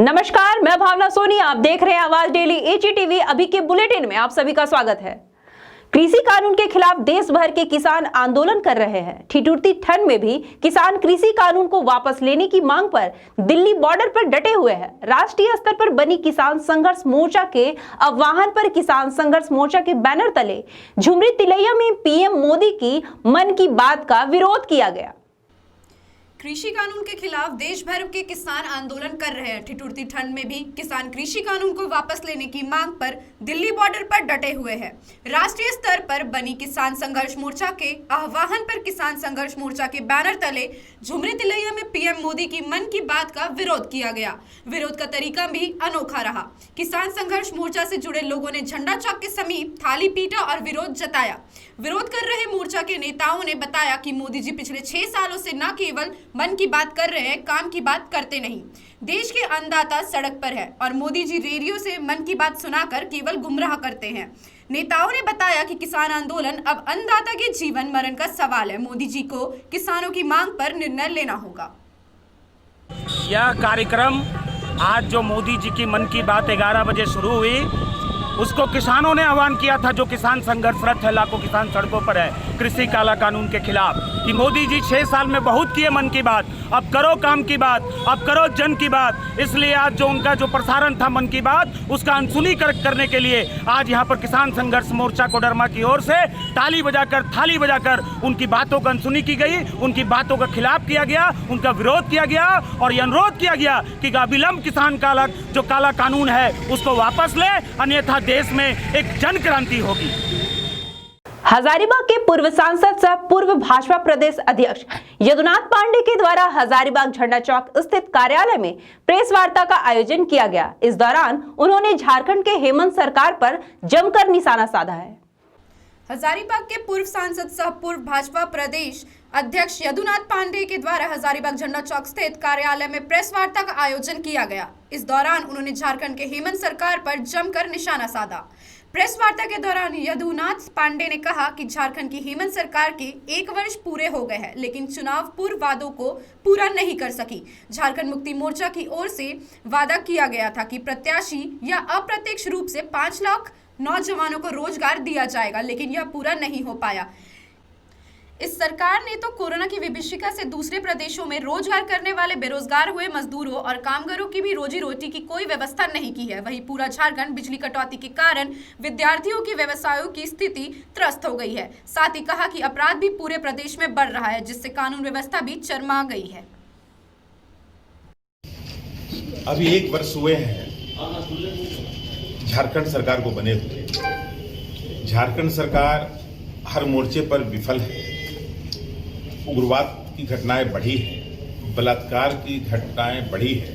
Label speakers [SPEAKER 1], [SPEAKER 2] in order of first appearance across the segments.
[SPEAKER 1] नमस्कार, मैं भावना सोनी। आप देख रहे हैं आवाज डेली HETV। अभी के बुलेटिन में आप सभी का स्वागत है। कृषि कानून के खिलाफ देश भर के किसान आंदोलन कर रहे हैं। ठिठुरती ठंड में भी किसान कृषि कानून को वापस लेने की मांग पर दिल्ली बॉर्डर पर डटे हुए हैं। राष्ट्रीय स्तर पर बनी किसान संघर्ष मोर्चा के आह्वान पर किसान संघर्ष मोर्चा के बैनर तले झुमरी तिलैया में PM मोदी की मन की बात का विरोध किया गया।
[SPEAKER 2] कृषि कानून के खिलाफ देश भर के किसान आंदोलन कर रहे हैं। ठिठुरती ठंड में भी किसान कृषि कानून को वापस लेने की मांग पर दिल्ली बॉर्डर पर डटे हुए हैं। राष्ट्रीय स्तर पर बनी किसान संघर्ष मोर्चा के आह्वान पर किसान संघर्ष मोर्चा के बैनर तले झुमरी तिलैया में PM मोदी की मन की बात का विरोध किया गया। विरोध का तरीका भी अनोखा रहा। किसान संघर्ष मोर्चा से जुड़े लोगों ने झंडा चौक के समीप थाली पीटा और विरोध जताया। विरोध कर रहे मोर्चा के नेताओं ने बताया कि मोदी जी पिछले 6 सालों से न केवल मन की बात कर रहे हैं, काम की बात करते नहीं। देश के अन्नदाता सड़क पर है और मोदी जी रेडियो से मन की बात सुनाकर केवल गुमराह करते हैं। नेताओं ने बताया कि किसान आंदोलन अब अन्नदाता के जीवन मरण का सवाल है। मोदी जी को किसानों की मांग पर निर्णय लेना होगा।
[SPEAKER 3] यह कार्यक्रम आज जो मोदी जी की मन की बात 11 बजे शुरू हुई, उसको किसानों ने आह्वान किया था। जो किसान संघर्षरत है, लाखों किसान सड़कों पर है कृषि काला कानून के खिलाफ, कि मोदी जी 6 साल में बहुत किए मन की बात, अब करो काम की बात, अब करो जन की बात। इसलिए आज जो उनका जो प्रसारण था मन की बात, उसका अनसुनी करने के लिए आज यहाँ पर किसान संघर्ष मोर्चा कोडरमा की ओर से ताली बजाकर, थाली बजाकर उनकी बातों का अनसुनी की गई, उनकी बातों का खिलाफ किया गया, उनका विरोध किया गया और ये अनुरोध किया गया कि अविलंब किसान काला जो काला कानून है उसको वापस ले, अन्यथा देश में एक जन क्रांति होगी।
[SPEAKER 1] हजारीबाग के पूर्व सांसद सह पूर्व भाजपा प्रदेश अध्यक्ष यदुनाथ पांडे के द्वारा हजारीबाग झंडा चौक स्थित कार्यालय में प्रेस वार्ता का आयोजन किया गया। इस दौरान उन्होंने झारखंड के हेमंत सरकार पर जमकर निशाना साधा है।
[SPEAKER 2] हजारीबाग के पूर्व सांसद सह पूर्व भाजपा प्रदेश अध्यक्ष यदुनाथ पांडे के द्वारा हजारीबाग झंडा चौक स्थित कार्यालय में प्रेस वार्ता का आयोजन किया गया। इस दौरान उन्होंने झारखंड के हेमंत सरकार पर जमकर निशाना साधा। प्रेस वार्ता के दौरान यदुनाथ पांडे ने कहा कि झारखंड की हेमंत सरकार के 1 वर्ष पूरे हो गए हैं, लेकिन चुनाव पूर्व वादों को पूरा नहीं कर सकी। झारखंड मुक्ति मोर्चा की ओर से वादा किया गया था कि प्रत्याशी या अप्रत्यक्ष रूप से 5 लाख नौजवानों को रोजगार दिया जाएगा, लेकिन यह पूरा नहीं हो पाया। इस सरकार ने तो कोरोना की विभीषिका से दूसरे प्रदेशों में रोजगार करने वाले बेरोजगार हुए मजदूरों और कामगारों की भी रोजी रोटी की कोई व्यवस्था नहीं की है। वहीं पूरा झारखंड बिजली कटौती के कारण विद्यार्थियों की व्यवसायों की स्थिति त्रस्त हो गई है। साथ ही कहा कि अपराध भी पूरे प्रदेश में बढ़ रहा है, जिससे कानून व्यवस्था भी चरमरा गई है।
[SPEAKER 4] अभी 1 वर्ष हुए हैं झारखंड सरकार को बने हुए। झारखंड सरकार हर मोर्चे पर विफल है। उग्रवाद की घटनाएं बढ़ी है, बलात्कार की घटनाएं बढ़ी है,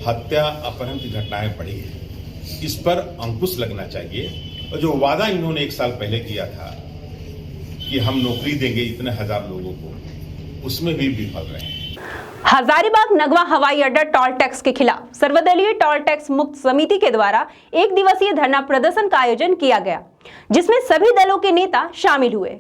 [SPEAKER 4] हत्या अपहरण की घटनाएं बढ़ी है। इस पर अंकुश लगना चाहिए। और जो वादा इन्होंने 1 साल पहले किया था कि हम नौकरी देंगे इतने हजार लोगों को, उसमें भी विफल रहे हैं।
[SPEAKER 1] हजारीबाग नगवा हवाई अड्डा टोल टैक्स के खिलाफ सर्वदलीय टोल टैक्स मुक्त समिति के द्वारा 1 दिवसीय धरना प्रदर्शन का आयोजन किया गया, जिसमें सभी दलों के नेता शामिल हुए।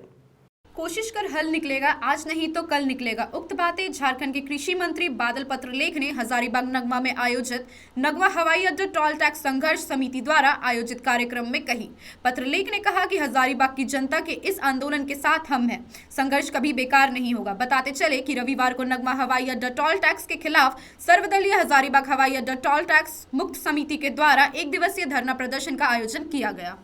[SPEAKER 2] कोशिश कर हल निकलेगा, आज नहीं तो कल निकलेगा। उक्त बातें झारखंड के कृषि मंत्री बादल पत्रलेख ने हजारीबाग नगवा में आयोजित नगवा हवाई अड्डा टोल टैक्स संघर्ष समिति द्वारा आयोजित कार्यक्रम में कही। पत्रलेख ने कहा कि हजारीबाग की जनता के इस आंदोलन के साथ हम हैं। संघर्ष कभी बेकार नहीं होगा। बताते चले कि रविवार को नगवा हवाई अड्डा टोल टैक्स के खिलाफ सर्वदलीय हजारीबाग हवाई अड्डा टोल टैक्स मुक्त समिति के द्वारा 1 दिवसीय धरना प्रदर्शन का आयोजन किया गया।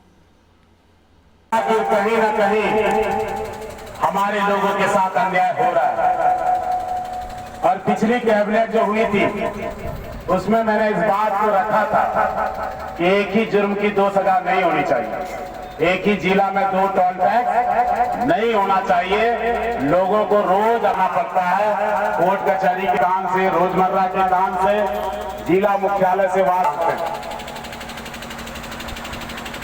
[SPEAKER 5] कहीं न कहीं हमारे लोगों के साथ अन्याय हो रहा है। और पिछली कैबिनेट जो हुई थी उसमें मैंने इस बात को रखा था कि एक ही जुर्म की 2 सजा नहीं होनी चाहिए, एक ही जिला में 2 टोल टैक्स नहीं होना चाहिए। लोगों को रोज आना पड़ता है, कोर्ट कचहरी के काम से, रोजमर्रा के काम से, जिला मुख्यालय से वापस।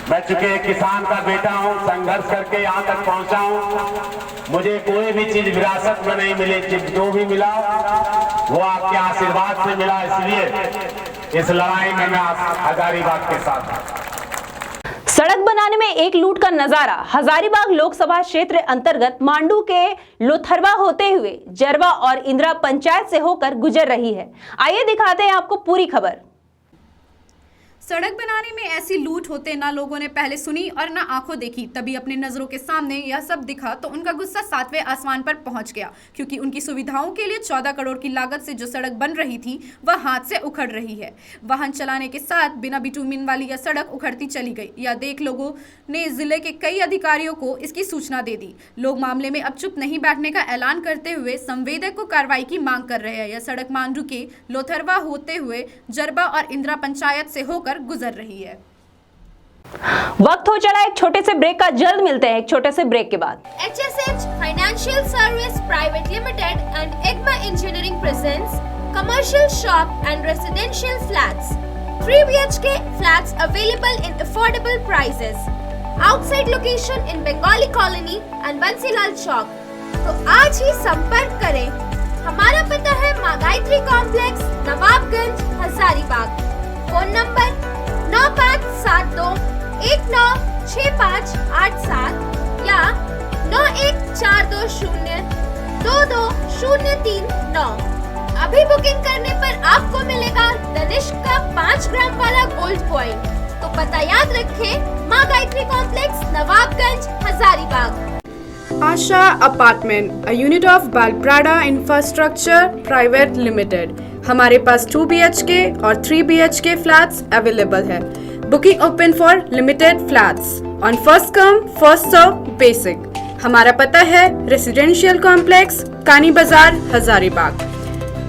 [SPEAKER 5] मैं चूंकि एक किसान का बेटा हूं, संघर्ष करके यहाँ तक पहुंचा हूं। मुझे कोई भी चीज विरासत में नहीं मिली, जो भी मिला वो आपके आशीर्वाद से मिला। इसलिए इस लड़ाई में मैं हजारीबाग के साथ हूं।
[SPEAKER 1] सड़क बनाने में एक लूट का नजारा हजारीबाग लोकसभा क्षेत्र अंतर्गत मांडू के लोथरवा होते हुए जरवा और इंदिरा पंचायत से होकर गुजर रही है। आइए दिखाते हैं आपको पूरी खबर।
[SPEAKER 2] सड़क बनाने में ऐसी लूट होते ना लोगों ने पहले सुनी और ना आंखों देखी, तभी अपने नजरों के सामने यह सब दिखा तो उनका गुस्सा 7वें आसमान पर पहुंच गया, क्योंकि उनकी सुविधाओं के लिए 14 करोड़ की लागत से जो सड़क बन रही थी वह हाथ से उखड़ रही है। वाहन चलाने के साथ बिना बिटुमिन वाली यह सड़क उखड़ती चली गई। यह देख लोगों ने जिले के कई अधिकारियों को इसकी सूचना दे दी। लोग मामले में अब चुप नहीं बैठने का ऐलान करते हुए संवेदक को कार्रवाई की मांग कर रहे हैं। यह सड़क मांडू के लोथरवा होते हुए जरबा और इंदिरा पंचायत से होकर गुजर रही है।
[SPEAKER 1] वक्त हो चला एक छोटे से ब्रेक का, जल्द मिलते हैं एक छोटे से ब्रेक के बाद।
[SPEAKER 6] HSH Financial Service Private Limited and EGMA Engineering presents commercial shop and residential flats. 3 BHK flats available in affordable prices. Outside location in Bengali Colony and Bansilal Chowk. तो आज ही संपर्क करें। हमारा पता है माँ Gayatri complex, Nawabganj, Hazaribagh. Phone number 9572196587 या 9142022039। अभी बुकिंग करने पर आपको मिलेगा तनिष्क का 5 ग्राम वाला गोल्ड कॉइन। तो पता याद रखें, माँ Gayatri complex, Nawabganj, Hazaribagh.
[SPEAKER 2] Asha apartment, a unit of Balprada Infrastructure Private Limited। हमारे पास 2 BHK और 3 BHK फ्लैट्स अवेलेबल है। Booking open for limited flats on first come first serve basic. हमारा पता है रेसिडेंशियल कॉम्प्लेक्स, कानी बाजार, हजारीबाग।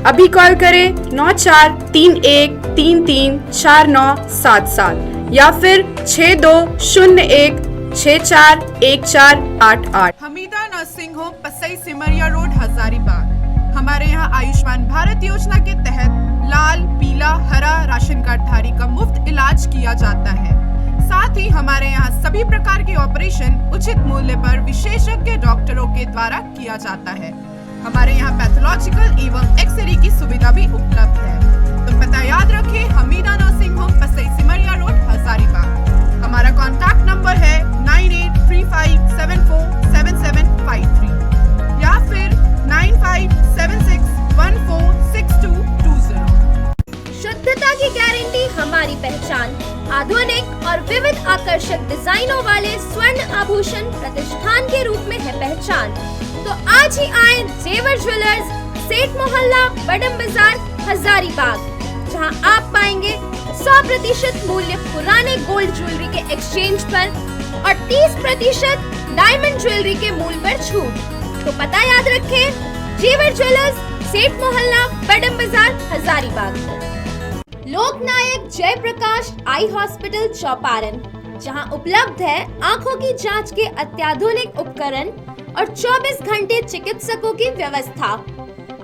[SPEAKER 2] अभी कॉल करें 9431334977 या फिर 6201641488।
[SPEAKER 7] Hamida nursing home, Pasai Simaria road, Hazaribagh. हमारे यहाँ आयुष्मान भारत योजना के तहत लाल, पीला, हरा राशन कार्ड धारी का मुफ्त इलाज किया जाता है। साथ ही हमारे यहाँ सभी प्रकार के ऑपरेशन उचित मूल्य पर विशेषज्ञ डॉक्टरों के द्वारा किया जाता है। हमारे यहाँ पैथोलॉजिकल एवं एक्सरे की सुविधा भी उपलब्ध है। तो पता याद रखें, Hamida nursing home, Pasai Simaria road, Hazaribagh. हमारा कॉन्टैक्ट नंबर है 9835747753 या फिर 9576146220।
[SPEAKER 6] शुद्धता की गारंटी हमारी पहचान। आधुनिक और विविध आकर्षक डिजाइनों वाले स्वर्ण आभूषण प्रतिष्ठान के रूप में है पहचान। तो आज ही आए जेवर ज्वेलर्स, सेठ मोहल्ला, बडम बाजार, हजारीबाग, जहां आप पाएंगे 100% मूल्य पुराने गोल्ड ज्वेलरी के एक्सचेंज पर और 30% डायमंड ज्वेलरी के मूल्य पर छूट। तो पता याद रखें, जेवर ज्वेलर्स, सेठ मोहल्ला, बडम बाजार, हजारीबाग। लोकनायक जयप्रकाश आई हॉस्पिटल, चौपारण, जहां उपलब्ध है आंखों की जांच के अत्याधुनिक उपकरण और 24 घंटे चिकित्सकों की व्यवस्था।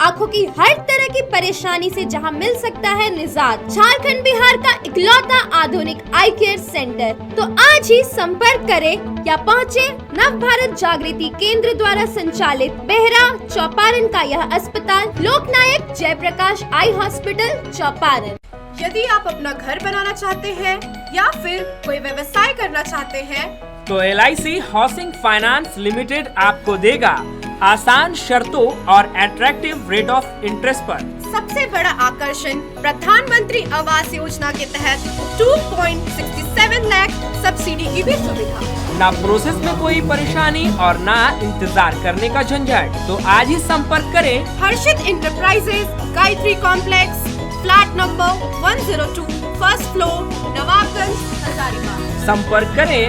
[SPEAKER 6] आंखों की हर तरह की परेशानी से जहां मिल सकता है निजात। झारखंड बिहार का इकलौता आधुनिक आई केयर सेंटर। तो आज ही संपर्क करें या पहुंचे नव भारत जागृति केंद्र द्वारा संचालित बेहरा, चौपारण का यह अस्पताल, लोकनायक जयप्रकाश आई हॉस्पिटल, चौपारण।
[SPEAKER 2] यदि आप अपना घर बनाना चाहते हैं या फिर कोई व्यवसाय करना चाहते हैं
[SPEAKER 8] तो LIC हाउसिंग फाइनेंस लिमिटेड आपको देगा आसान शर्तों और अट्रैक्टिव रेट ऑफ इंटरेस्ट पर।
[SPEAKER 2] सबसे बड़ा आकर्षण, प्रधानमंत्री आवास योजना के तहत 2.67 लाख सब्सिडी की भी सुविधा।
[SPEAKER 8] ना प्रोसेस में कोई परेशानी और ना इंतजार करने का झंझट। तो आज ही संपर्क करें
[SPEAKER 2] Harshit enterprises, Gayatri complex, flat number 102, first floor, Nawabganj, Hazaribagh.
[SPEAKER 8] संपर्क करें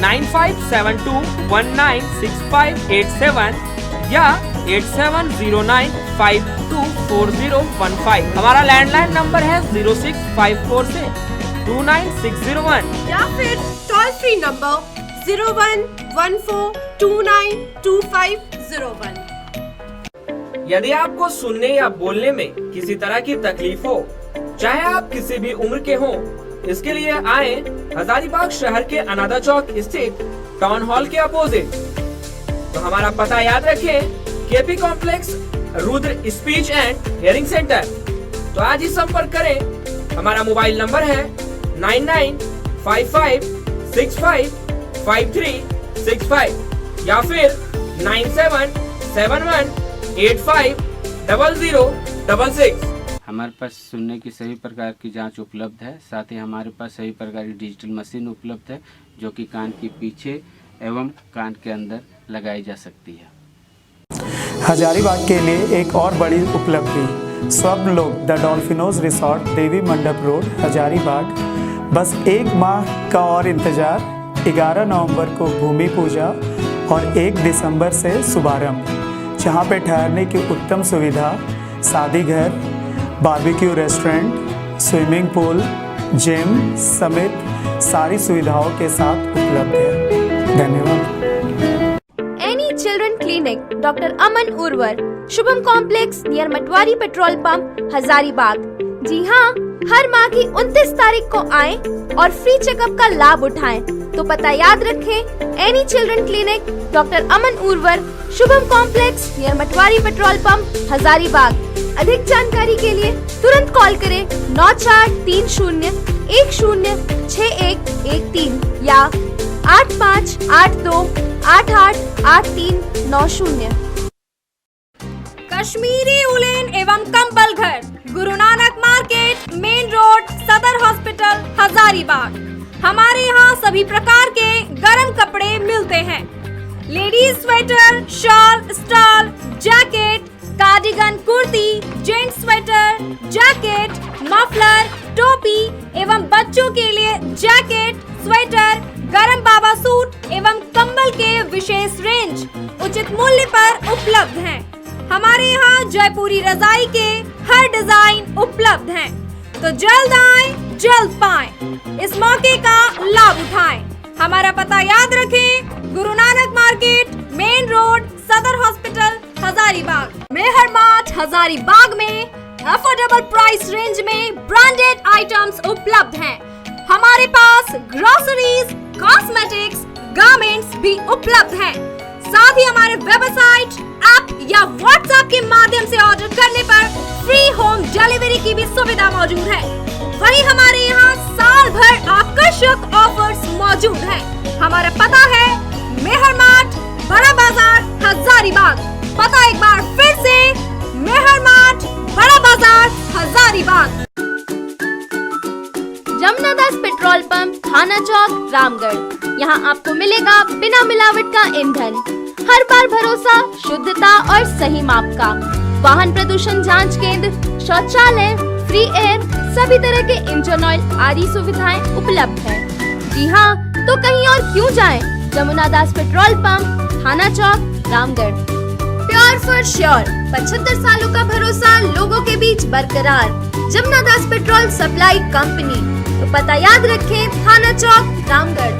[SPEAKER 8] 9572196587 या 8709524015। हमारा लैंडलाइन नंबर है 0654 से 29601
[SPEAKER 2] या फिर टोल फ्री नंबर 0114292501।
[SPEAKER 8] यदि आपको सुनने या बोलने में किसी तरह की तकलीफ हो, चाहे आप किसी भी उम्र के हों, इसके लिए आए हजारीबाग शहर के अनादा चौक स्थित टाउन हॉल के अपोजिट। तो हमारा पता याद रखें, KP complex, Rudra speech and hearing centre. तो आज ही संपर्क करें। हमारा मोबाइल नंबर है 9955655365 या फिर 9771850066।
[SPEAKER 9] हमारे पास सुनने की सभी प्रकार की जांच उपलब्ध है। साथ ही हमारे पास सभी प्रकार की डिजिटल मशीन उपलब्ध है जो कि कान के पीछे एवं कान के अंदर लगाई जा सकती है।
[SPEAKER 10] हजारीबाग के लिए एक और बड़ी उपलब्धि, स्वप्नलोक द डॉल्फिनोज रिसोर्ट, देवी मंडप रोड, हजारीबाग। बस एक माह का और इंतज़ार। 11 नवंबर को भूमि पूजा और 1 दिसंबर से शुभारंभ, जहां पे ठहरने की उत्तम सुविधा, शादी घर, barbecue restaurant, swimming pool, gym समेत सारी सुविधाओं के साथ उपलब्ध है। धन्यवाद।
[SPEAKER 6] Annie children clinic doctor Aman Urvar, Shubham complex near Matwari petrol pump, Hazaribagh. जी हाँ, हर माह की 29 तारीख को आएं और फ्री चेकअप का लाभ उठाएं। तो पता याद रखें, Annie children clinic doctor Aman Urvar, Shubham complex near Matwari petrol pump, Hazaribagh. अधिक जानकारी के लिए तुरंत कॉल करें 9430106113 या 8582888390।
[SPEAKER 2] कश्मीरी उलेन एवं कंबल घर, Guru Nanak market, main road, सदर हॉस्पिटल, हजारीबाग। हमारे यहाँ सभी प्रकार के गर्म कपड़े मिलते हैं। Ladies sweater, shawl, stall, jacket, cardigan, kurti, gents sweater, jacket, muffler, टोपी एवं बच्चों के लिए जैकेट, स्वेटर, गरम बाबा सूट एवं कंबल के विशेष रेंज उचित मूल्य पर उपलब्ध हैं। हमारे यहाँ जयपुरी रजाई के हर डिजाइन उपलब्ध हैं। तो जल्द आएं, जल्द पाएं। इस मौके का लाभ उठाएं। हमारा पता याद रखें, Guru Nanak market, main road, सदर हॉस्पिटल, हजारीबाग। मेहर मार्ट हजारीबाग में अफोर्डेबल प्राइस रेंज में ब्रांडेड आइटम्स उपलब्ध हैं। हमारे पास ग्रोसरीज, कॉस्मेटिक्स, गारमेंट्स भी उपलब्ध हैं। साथ ही हमारे वेबसाइट, ऐप या व्हाट्सएप के माध्यम से ऑर्डर करने पर फ्री होम डिलीवरी की भी सुविधा मौजूद है। वहीं हमारे यहाँ साल भर आकर्षक ऑफर्स मौजूद हैं। हमारा पता है मेहर मार्ट, बड़ा बाजार, हजारीबाग। पता एक बार फिर से, मेहर मार्ट, बड़ा बाजार, हजारीबाग।
[SPEAKER 6] जमुनादास पेट्रोल पंप, थाना चौक, रामगढ़। यहाँ आपको मिलेगा बिना मिलावट का ईंधन, हर बार भरोसा, शुद्धता और सही माप का। वाहन प्रदूषण जांच केंद्र, शौचालय, फ्री एयर, सभी तरह के इंजन ऑयल आदि सुविधाएं उपलब्ध है। जी हाँ, तो कहीं और क्यों जाएं? जमुनादास पेट्रोल पंप, थाना चौक, रामगढ़। प्योर फॉर श्योर, 75 सालों का भरोसा लोगों के बीच बरकरार। Jamunadas petrol supply company. तो पता याद रखें, थाना चौक, रामगढ़।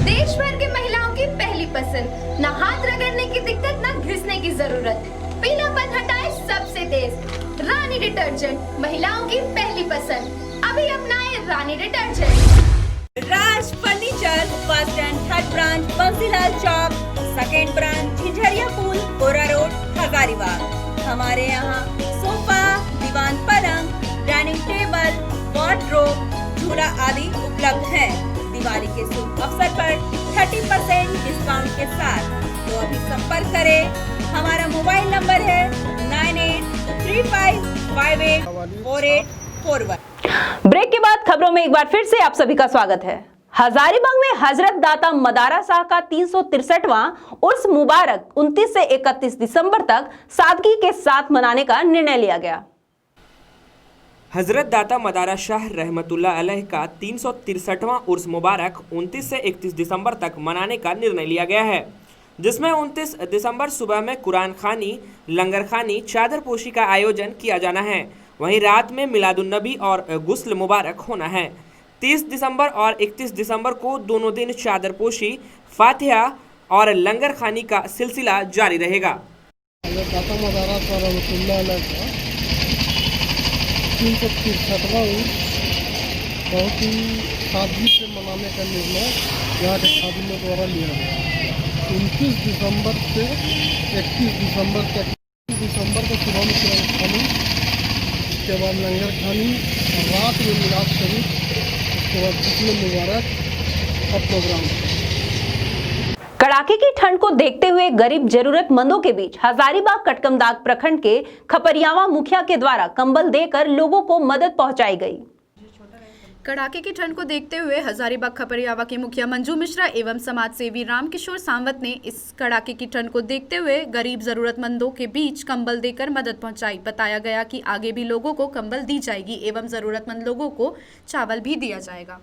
[SPEAKER 6] देश भर की महिलाओं की पहली पसंद, ना हाथ रगड़ने की दिक्कत, ना घिसने की जरूरत। पीलापन हटाए सबसे तेज, रानी डिटर्जेंट, महिलाओं की पहली पसंद। अभी अपनाए Rani detergent.
[SPEAKER 1] Raj furniture, first and third branch, Bansilal Chowk, second branch, Jhijharia पुल, कोरा रोड, हजारीबाग। हमारे यहाँ सोफा, दीवान पलंग, डाइनिंग टेबल, वार्डरोब, झूला आदि उपलब्ध है। दिवाली के शुभ अवसर पर 30% डिस्काउंट के साथ। तो अभी संपर्क करें। हमारा मोबाइल नंबर है 9835584841। ब्रेक के बाद खबरों में एक बार फिर से आप सभी का स्वागत है। हजारीबाग में हजरत दाता मदारा शाह का 363वां उर्स मुबारक 29 से 31 दिसंबर तक सादगी के साथ मनाने का निर्णय लिया गया।
[SPEAKER 8] हजरत दाता मदारा शाह रहमतुल्लाह अलैह का 363वां उर्स मुबारक 29 से 31 दिसंबर तक मनाने का निर्णय लिया गया है, जिसमें 29 दिसंबर सुबह में कुरान खानी, लंगर खानी, चादर पोशी का आयोजन किया जाना है। वहीं रात में मिलादुन्नबी और गुस्ल मुबारक होना है। 30 दिसंबर और 31 दिसंबर को दोनों दिन चादर पोशी, फातिहा और लंगर खानी का सिलसिला जारी रहेगा।
[SPEAKER 11] 363वां बहुत ही सादगी से मनाने का निर्णय यहाँ के खादिमों द्वारा लिया गया। 29 दिसंबर से 31 दिसंबर तक दिसंबर को सुबह में किराया खानी, उसके बाद लंगर खानी, रात में मिलाद शरीफ, उसके बाद जिसमें मुबारक का प्रोग्राम।
[SPEAKER 1] कड़ाके की ठंड को देखते हुए गरीब जरूरतमंदों के बीच हजारीबाग कटकमदाग प्रखंड के खपरियावा मुखिया के द्वारा कंबल देकर लोगों को मदद पहुंचाई गई।
[SPEAKER 2] कड़ाके की ठंड को देखते हुए हजारीबाग खपरियावा के मुखिया मंजू मिश्रा एवं समाज सेवी रामकिशोर सांवत ने इस कड़ाके की ठंड को देखते हुए गरीब जरूरतमंदों के बीच कंबल देकर मदद पहुंचाई। बताया गया कि आगे भी लोगों को कंबल दी जाएगी एवं जरूरतमंद लोगों को चावल भी दिया जाएगा।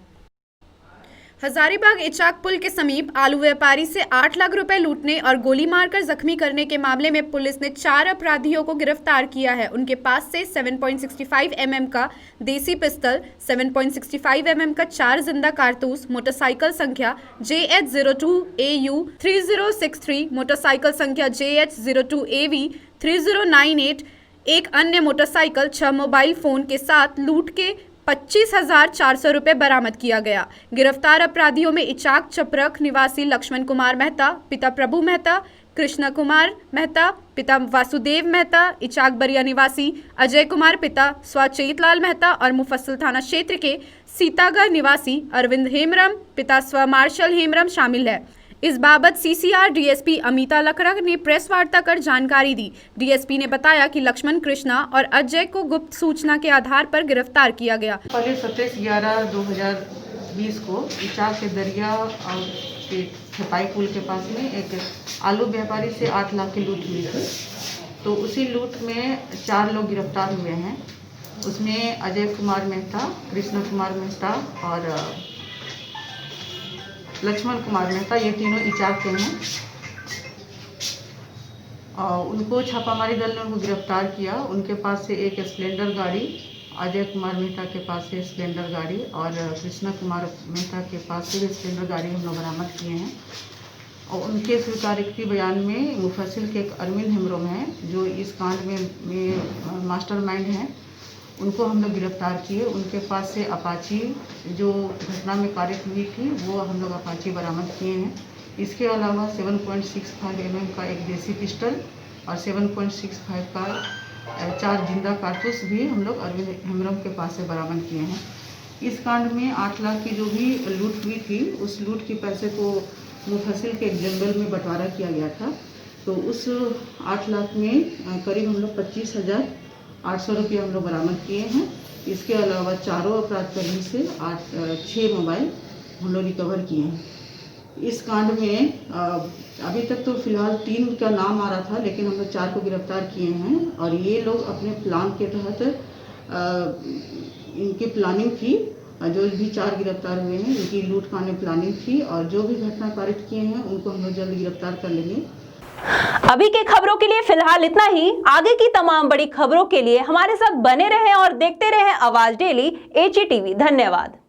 [SPEAKER 2] हजारीबाग इचाक पुल के समीप आलू व्यापारी से 8 लाख रुपए लूटने और गोली मारकर जख्मी करने के मामले में पुलिस ने 4 अपराधियों को गिरफ्तार किया है। उनके पास से 7.65 mm का देसी पिस्टल, 7.65 mm का 4 जिंदा कारतूस, मोटरसाइकिल संख्या JH02AU 3063, मोटरसाइकिल संख्या JH02AV 3098, एक अन्य मोटरसाइकिल, 6 मोबाइल फोन के साथ लूट के 25,400 रुपये बरामद किया गया। गिरफ्तार अपराधियों में इचाक चपरख निवासी लक्ष्मण कुमार मेहता, पिता प्रभु मेहता, कृष्ण कुमार मेहता, पिता वासुदेव मेहता, इचाक बरिया निवासी अजय कुमार, पिता स्वचेत लाल मेहता और मुफस्सिल थाना क्षेत्र के सीतागढ़ निवासी अरविंद हेमरम, पिता स्व मार्शल हेमरम शामिल है। इस बाबत CCR DSP अमिता लकड़ा ने प्रेस वार्ता कर जानकारी दी। DSP ने बताया कि लक्ष्मण, कृष्णा और अजय को गुप्त सूचना के आधार पर गिरफ्तार किया गया।
[SPEAKER 12] पहले 27/11/2020 को इचाक के दरिया और छपाई पुल के पास में एक आलू व्यापारी से 8 लाख की लूट हुई थी। तो उसी लूट में 4 लोग गिरफ्तार हुए हैं। उसमें अजय कुमार मेहता, कृष्ण कुमार मेहता और लक्ष्मण कुमार मेहता, ये तीनों इचाक के हैं। और उनको छापामारी दल ने उनको गिरफ्तार किया। उनके पास से एक स्प्लेंडर गाड़ी, अजय कुमार मेहता के पास से स्प्लेंडर गाड़ी और कृष्ण कुमार मेहता के पास से स्प्लेंडर गाड़ी हम लोग बरामद किए हैं। और उनके स्वीकारोक्ति बयान में मुफस्सिल के एक अरविंद हेमरम हैं, जो इस कांड में मास्टरमाइंड हैं, उनको हम लोग गिरफ्तार किए। उनके पास से अपाची जो घटना में कारित हुई थी वो हम लोग अपाची बरामद किए हैं। इसके अलावा 7.65 mm का एक देसी पिस्टल और 7.65 का 4 जिंदा कारतूस भी हम लोग अरविंद हेमरम के पास से बरामद किए हैं। इस कांड में 8 लाख की जो भी लूट हुई थी, उस लूट की पैसे को मुफस्सिल के एक जंगल में बंटवारा किया गया था। तो उस 8 लाख में करीब हम लोग 25,800 रुपये हम लोग बरामद किए हैं। इसके अलावा चारों अपराधकर्मी से 6 मोबाइल हम लोग रिकवर किए हैं। इस कांड में अभी तक तो फिलहाल 3 का नाम आ रहा था, लेकिन हम लोग 4 को गिरफ्तार किए हैं। और ये लोग अपने प्लान के तहत इनकी प्लानिंग थी। जो भी 4 गिरफ्तार हुए हैं, इनकी लूट कांड प्लानिंग थी और जो भी घटना कारित किए हैं उनको हम लोग जल्द गिरफ्तार कर लेंगे।
[SPEAKER 1] अभी के खबरों के लिए फिलहाल इतना ही। आगे की तमाम बड़ी खबरों के लिए हमारे साथ बने रहें और देखते रहें आवाज डेली AG TV। धन्यवाद।